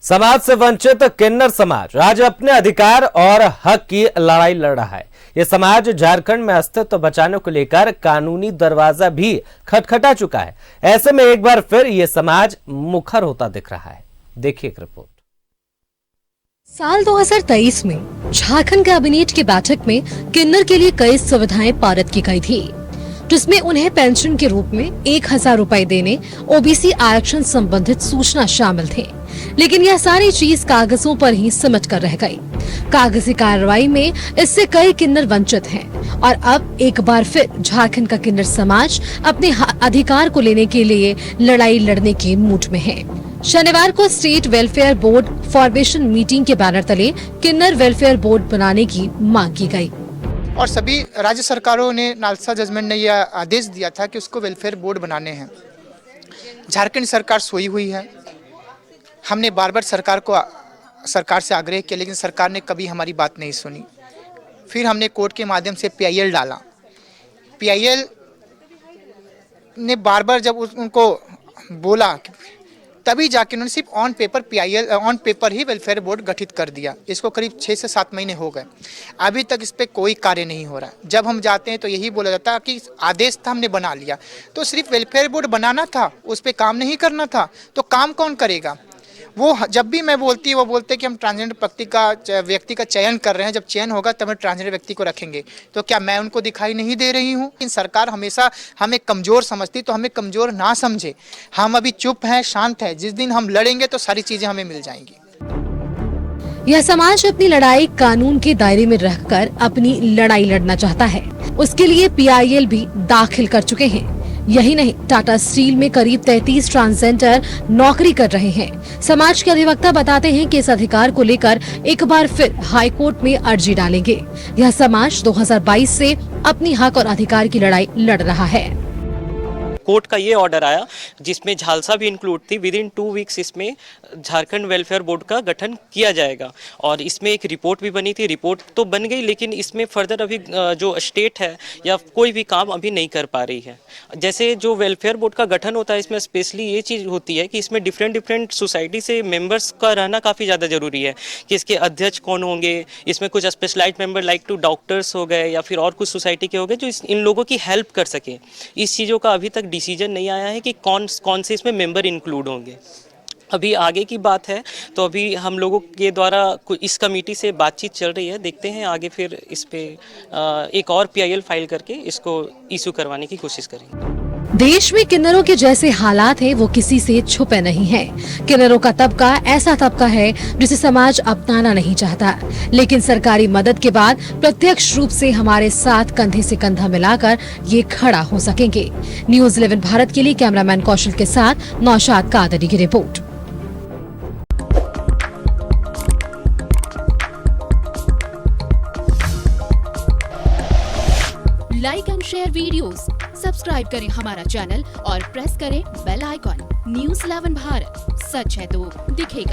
समाज से वंचित किन्नर समाज आज अपने अधिकार और हक की लड़ाई लड़ रहा है। ये समाज झारखंड में अस्तित्व बचाने को लेकर कानूनी दरवाजा भी खटखटा चुका है। ऐसे में एक बार फिर ये समाज मुखर होता दिख रहा है। देखिए एक रिपोर्ट। साल 2023 में झारखंड कैबिनेट की बैठक में किन्नर के लिए कई सुविधाएं पारित की गई थी, जिसमें उन्हें पेंशन के रूप में 1000 रुपए देने, ओबीसी आरक्षण संबंधित सूचना शामिल थे। लेकिन यह सारी चीज कागजों पर ही सिमट कर रह गई। कागजी कार्रवाई में इससे कई किन्नर वंचित हैं और अब एक बार फिर झारखंड का किन्नर समाज अपने अधिकार को लेने के लिए लड़ाई लड़ने के मूड में है। शनिवार को state welfare board formation meeting के बैनर तले किन्नर वेलफेयर बोर्ड बनाने की मांग की गई और सभी राज्य सरकारों ने नालसा जजमेंट ने यह आदेश दिया था कि उसको वेलफेयर बोर्ड बनाने हैं। झारखंड सरकार सोई हुई है। हमने बार बार सरकार से आग्रह किया, लेकिन सरकार ने कभी हमारी बात नहीं सुनी। फिर हमने कोर्ट के माध्यम से पीआईएल डाला। पीआईएल ने बार बार जब उनको बोला तभी जाके उन्होंने सिर्फ on paper he welfare board गठित कर दिया। इसको करीब 6 से 7 महीने हो गए, अभी तक इस पे कोई कार्य नहीं हो रहा है। जब हम जाते हैं तो यही बोला जाता है कि आदेश था, हमने बना लिया। तो सिर्फ वेलफेयर बोर्ड बनाना था, उस पर काम नहीं करना था, तो काम कौन करेगा? वो जब भी मैं बोलती है वो बोलते हैं कि हम ट्रांसजेंडर व्यक्ति का चयन कर रहे हैं, जब चयन होगा तब हम ट्रांसजेंडर व्यक्ति को रखेंगे। तो क्या मैं उनको दिखाई नहीं दे रही हूँ? लेकिन सरकार हमेशा हमें कमज़ोर समझती, तो हमें कमज़ोर ना समझे। हम अभी चुप हैं, शांत हैं। जिस दिन हम लड़ेंगे तो सारी चीज़ें हमें मिल जाएंगी। यह समाज अपनी लड़ाई कानून के दायरे में रहकर अपनी लड़ाई लड़ना चाहता है। उसके लिए पीआईएल भी दाखिल कर चुके हैं। यही नहीं, टाटा स्टील में करीब 33 ट्रांसजेंडर नौकरी कर रहे हैं। समाज के अधिवक्ता बताते हैं कि इस अधिकार को लेकर एक बार फिर हाई कोर्ट में अर्जी डालेंगे। यह समाज 2022 से अपनी हक और अधिकार की लड़ाई लड़ रहा है। कोर्ट का ये ऑर्डर आया जिसमें झालसा भी इंक्लूड थी। विदिन 2 वीक्स इसमें झारखंड वेलफेयर बोर्ड का गठन किया जाएगा और इसमें एक रिपोर्ट भी बनी थी। रिपोर्ट तो बन गई, लेकिन इसमें फर्दर अभी जो स्टेट है या कोई भी काम अभी नहीं कर पा रही है। जैसे जो वेलफेयर बोर्ड का गठन होता है, इसमें स्पेशली ये चीज़ होती है कि इसमें डिफरेंट सोसाइटी से मेंबर्स का रहना काफ़ी ज़्यादा ज़रूरी है कि इसके अध्यक्ष कौन होंगे। इसमें कुछ specialized member like two doctors हो गए या फिर और कुछ सोसाइटी के हो गए जो इन लोगों की हेल्प कर सके। इस चीज़ों का अभी तक डिसीजन नहीं आया है कि कौन से इसमें मेंबर इंक्लूड होंगे। अभी आगे की बात है तो अभी हम लोगों के द्वारा इस कमेटी से बातचीत चल रही है। देखते हैं आगे फिर इस पे एक और पीआईएल फाइल करके इसको इशू करवाने की कोशिश करेंगे। देश में किन्नरों के जैसे हालात हैं, वो किसी से छुपे नहीं हैं। किन्नरों का तबका ऐसा तबका है जिसे समाज अपनाना नहीं चाहता, लेकिन सरकारी मदद के बाद प्रत्यक्ष रूप से हमारे साथ कंधे से कंधा मिलाकर ये खड़ा हो सकेंगे। न्यूज़ 11 भारत के लिए कैमरामैन कौशल के साथ नौशाद कादरी की report. Like and share videos, subscribe करें हमारा चैनल और प्रेस करें बेल आइकॉन। न्यूज़ 11 भारत, सच है तो दिखेगा।